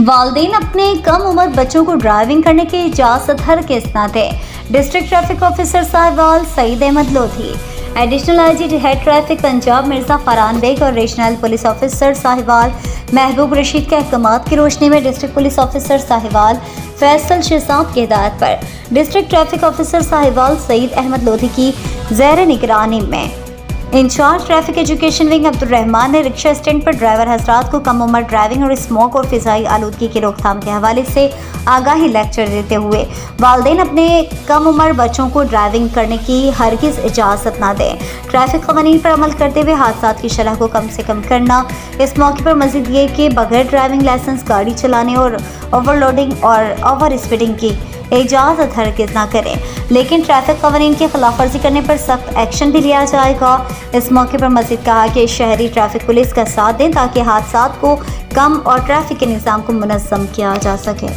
والدین اپنے کم عمر بچوں کو ڈرائیونگ کرنے کی اجازت ہرگز نہ دیں۔ ڈسٹرکٹ ٹریفک آفیسر صاحبال Saeed Ahmed Lodhi, additional I G head traffic Punjab Mirza Farhan Baig اور ریجنل پولیس آفیسر صاحبال محبوب رشید کے احکامات کی روشنی میں ڈسٹرکٹ پولیس آفیسر صاحبال فیصل شہزاد کی ہدایت پر ڈسٹرکٹ ٹریفک آفیسر صاحبال سعید احمد لودھی کی زیر نگرانی میں انچارج ٹریفک ایجوکیشن ونگ عبد الرحمان نے رکشہ اسٹینڈ پر ڈرائیور حضرات کو کم عمر ڈرائیونگ اور اسموک اور فضائی آلودگی کی روک تھام کے حوالے سے آگاہی لیکچر دیتے ہوئے والدین اپنے کم عمر بچوں کو ڈرائیونگ کرنے کی ہرگز اجازت نہ دیں، ٹریفک قوانین پر عمل کرتے ہوئے حادثات کی شرح کو کم سے کم کرنا۔ اس موقع پر مزید یہ کہ بغیر ڈرائیونگ لائسنس گاڑی چلانے اور اوور لوڈنگ اور اوور اسپیڈنگ کی اجازت ہرگز نہ کریں، لیکن ٹریفک قوانین کی خلاف ورزی کرنے پر سخت ایکشن بھی لیا جائے گا۔ اس موقع پر مزید کہا کہ شہری ٹریفک پولیس کا ساتھ دیں تاکہ حادثات کو کم اور ٹریفک کے نظام کو منظم کیا جا سکے۔